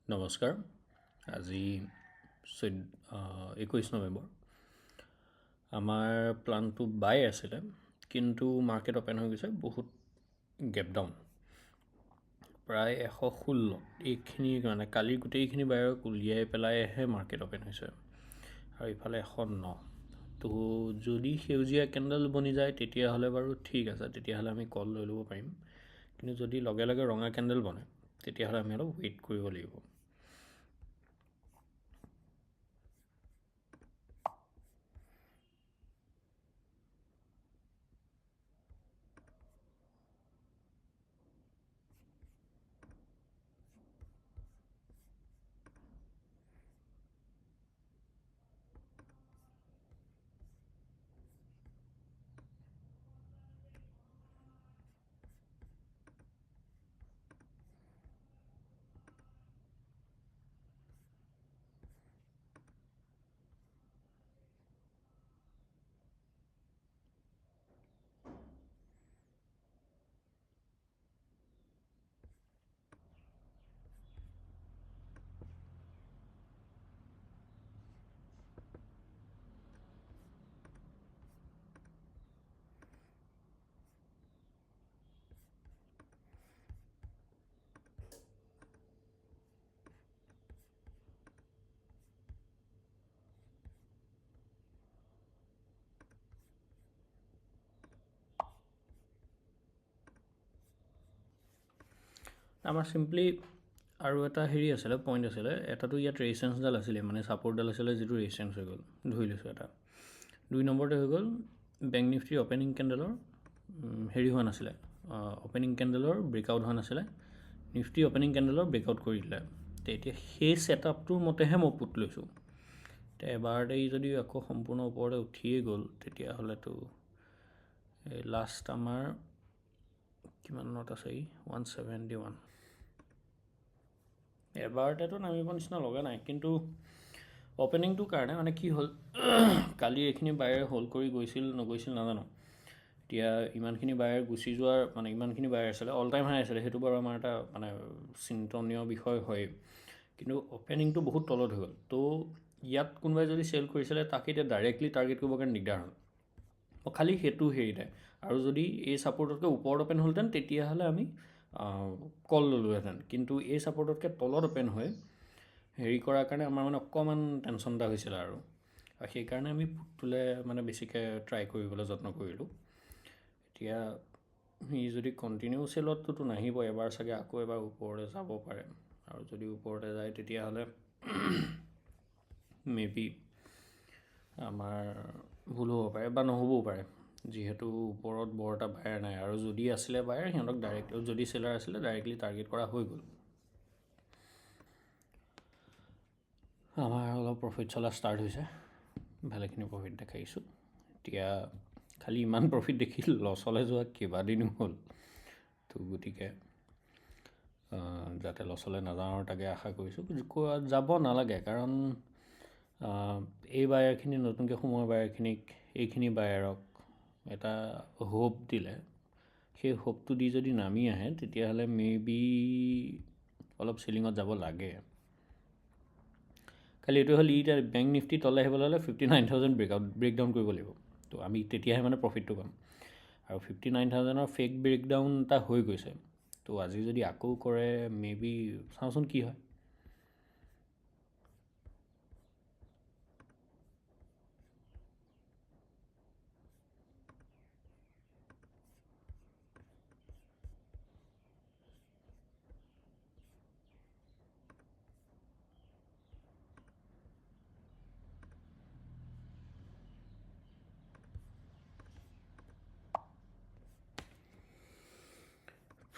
নমস্কাৰ। আজি 21 নৱেম্বৰ। আমাৰ প্লানটো বাই আছিলে, কিন্তু মাৰ্কেট অপেন হৈ গৈছে বহুত গেপ ডাউন, প্ৰায় 116। এইখিনি মানে কালি গোটেইখিনি বায়ক উলিয়াই পেলাইহে মাৰ্কেট অপেন হৈছে, আৰু ইফালে 109। তো যদি সেউজীয়া কেণ্ডেল বনি যায় তেতিয়াহ'লে বাৰু ঠিক আছে, তেতিয়াহ'লে আমি কল লৈ ল'ব পাৰিম। কিন্তু যদি লগে লগে ৰঙা কেণ্ডেল বনে তেতিয়াহ'লে আমি অলপ ৱেইট কৰিব লাগিব। আমাৰ চিম্পলি আৰু এটা আছিলে, পইণ্ট আছিলে। এটাতো ইয়াত ৰেজিষ্টেঞ্চডাল আছিলে, মানে ছাপৰ্টডাল আছিলে, যিটো ৰেজিষ্টেঞ্চ হৈ গ'ল, ধৰি লৈছোঁ এটা। 2 নম্বৰতে হৈ গ'ল বেংক নিফটিৰ অপেনিং কেণ্ডেলৰ হোৱা নাছিলে, অপেনিং কেণ্ডেলৰ ব্ৰেকআউট হোৱা নাছিলে। নিফটি অপেনিং কেণ্ডেলৰ ব্ৰেকআউট কৰি দিলে। এতিয়া সেই ছেটআপটোৰ মতেহে মই পুট লৈছোঁ। এতিয়া এবাৰতেই যদি আকৌ সম্পূৰ্ণ ওপৰতে উঠিয়ে গ'ল তেতিয়াহ'লেতো এই লাষ্ট আমাৰ কিমানত আছে, 171। এবাৰতেতো নামিব নিচিনা লগা নাই, কিন্তু অপেনিংটোৰ কাৰণে মানে কি হ'ল, কালি এইখিনি বায়েৰ হোল্ড কৰি গৈছিল নগৈছিল নাজানো। এতিয়া ইমানখিনি বায়েৰ গুচি যোৱাৰ মানে ইমানখিনি বায়েৰ আছিলে, অল টাইম হাই আছিলে, সেইটো বাৰু আমাৰ এটা মানে চিন্তনীয় বিষয় হয়। কিন্তু অপেনিংটো বহুত তলত হৈ গ'ল। তো ইয়াত কোনোবাই যদি চেল কৰিছিলে তাক এতিয়া ডাইৰেক্টলি টাৰ্গেট কৰিবৰ কাৰণে দিগদাৰ হ'ল। খালি সেইটো হেৰিতে, আৰু যদি এই ছাপৰ্টতকৈ ওপৰত অপেন হ'লহেঁতেন তেতিয়াহ'লে আমি কল ল'লোহেঁতেন। কিন্তু এই ছাপৰ্টতকৈ তলত অপেন হৈ হেৰি কৰাৰ কাৰণে আমাৰ মানে অকণমান টেনশ্যন এটা হৈছিলে, আৰু সেইকাৰণে আমি পুটটোলৈ মানে বেছিকৈ ট্ৰাই কৰিবলৈ যত্ন কৰিলোঁ। এতিয়া সি যদি কণ্টিনিউ চেলতটোতো নাহিব, এবাৰ চাগে আকৌ এবাৰ ওপৰলৈ যাব পাৰে, আৰু যদি ওপৰতে যায় তেতিয়াহ'লে মেবি আমাৰ ভুল হ'ব পাৰে বা নহ'বও পাৰে, যিহেতু ওপৰত বৰ এটা বায়াৰ নাই। আৰু যদি আছিলে বায়াৰ, সিহঁতক ডাইৰেক্ট, যদি চেলাৰ আছিলে ডাইৰেক্টলি টাৰ্গেট কৰা হৈ গ'ল। আমাৰ অলপ প্ৰফিট চলা ষ্টাৰ্ট হৈছে, ভালেখিনি প্ৰফিট দেখাইছোঁ। এতিয়া খালি ইমান প্ৰফিট দেখি লছলৈ যোৱা কেইবাদিনো হ'ল, তো গতিকে যাতে লছলৈ নাযাওঁ আৰু তাকে আশা কৰিছোঁ। যাব নালাগে, কাৰণ এই বায়াৰখিনি, নতুনকৈ সোমোৱা বায়াৰখিনিক, এইখিনি বায়াৰক এটা হোপ দিলে, সেই হোপটো দি যদি নামি আহে তেতিয়াহ'লে মেবি অলপ চেলিঙত যাব লাগে। খালি এইটো হ'ল, এতিয়া বেংক নিফটি তললৈ আহিবলৈ হ'লে 59,000 ব্ৰেকডাউন কৰিব লাগিব। তো আমি তেতিয়াহে মানে প্ৰফিটটো পাম, আৰু 59,000ৰ ফেক ব্ৰেকডাউন এটা হৈ গৈছে। তো আজি যদি আকৌ কৰে মেবি চাওঁচোন কি হয়।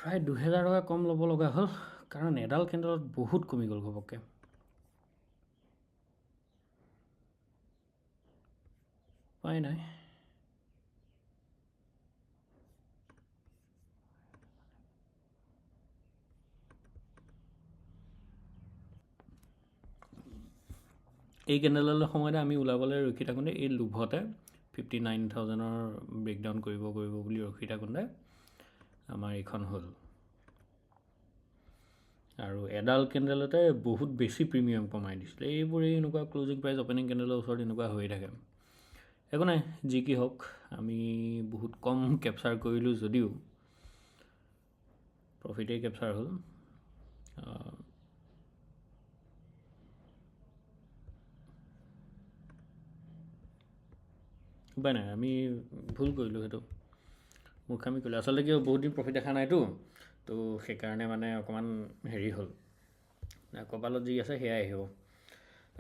প্ৰায় 2,000 টকা কম ল'ব লগা হ'ল, কাৰণ এডাল কেণ্ডেলত বহুত কমি গ'ল ঘপককৈ। উপায় নাই। এই কেণ্ডেলডালৰ সময়তে আমি ওলাবলৈ ৰখি থাকোঁতে, এই লোভতে 59,000ৰ ব্ৰেকডাউন কৰিব বুলি ৰখি থাকোঁতে আমাৰ এইখন হ'ল। আৰু এডাল কেণ্ডেলতে বহুত বেছি প্ৰিমিয়াম কমাই দিছিলে। এইবোৰেই এনেকুৱা ক্লজিং প্ৰাইচ অপেনিং কেণ্ডেলৰ ওচৰত এনেকুৱা হৈ থাকে। একো নাই, যি কি হওক, আমি বহুত কম কেপচাৰ কৰিলোঁ যদিও প্ৰফিটেই কেপচাৰ হ'ল। উপায় নাই, আমি ভুল কৰিলোঁ, সেইটো মূৰ্খামি কৰিলোঁ। আচলতে কিয়, বহুত দিন প্ৰফিট দেখা নাইতো, তো সেইকাৰণে মানে অকণমান হেৰি হ'ল, কপালত যি আছে সেয়াই আহিব।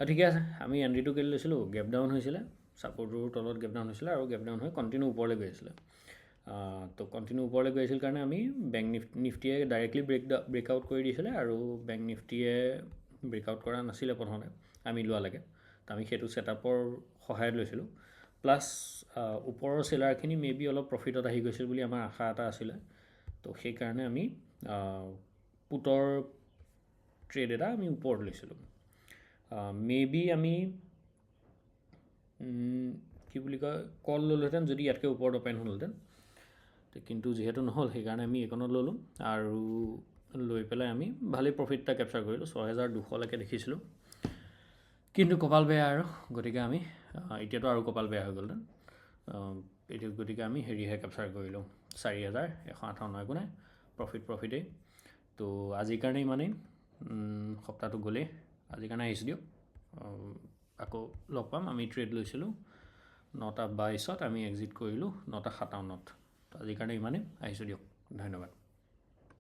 ঠিকে আছে, আমি এণ্ট্ৰিটো কেলৈ লৈছিলোঁ, গেপ ডাউন হৈছিলে, ছাপৰ্টৰ তলত গেপ ডাউন হৈছিলে আৰু গেপ ডাউন হৈ কণ্টিনিউ ওপৰলৈ গৈ আছিলে। তো কণ্টিনিউ ওপৰলৈ গৈ আছিল কাৰণে আমি বেংক নিফটিয়ে ডাইৰেক্টলি ব্ৰেকআউট কৰি দিছিলে আৰু বেংক নিফটিয়ে ব্ৰেকআউট কৰা নাছিলে প্ৰথমতে আমি লোৱালৈকে। তো আমি সেইটো ছেটআপৰ সহায়ত লৈছিলোঁ। প্লাছ ওপৰৰ চেলাৰখিনি মে বি অলপ প্ৰফিটত আহি গৈছিল বুলি আমাৰ আশা এটা আছিলে। তো সেইকাৰণে আমি পুটৰ ট্ৰেড এটা আমি ওপৰত লৈছিলোঁ। মে বি আমি কি বুলি কয়, কল ল'লোহেঁতেন যদি ইয়াতকৈ ওপৰত অপেন হ'লহেঁতেন, কিন্তু যিহেতু নহ'ল সেইকাৰণে আমি এইকণত ল'লোঁ আৰু লৈ পেলাই আমি ভালেই প্ৰফিট এটা কেপচাৰ কৰিলোঁ। 6200লৈকে দেখিছিলোঁ, কিন্তু কপাল বেয়া আৰু, গতিকে আমি এতিয়াতো আৰু কপাল বেয়া হৈ গ'লহেঁতেন। গতিকে আমি হেৰিহে কেপচাৰ কৰিলোঁ, 4158। একো নাই, প্ৰফিটেই। তো আজিৰ কাৰণে ইমানেই, সপ্তাহটো গ'লেই, আজিৰ কাৰণে আহিছোঁ দিয়ক। আকৌ লগ পাম। আমি ট্ৰেড লৈছিলোঁ 9:22, আমি এক্সিট কৰিলোঁ 9:57। তো আজিৰ কাৰণে ইমানেই, আহিছোঁ দিয়ক, ধন্যবাদ।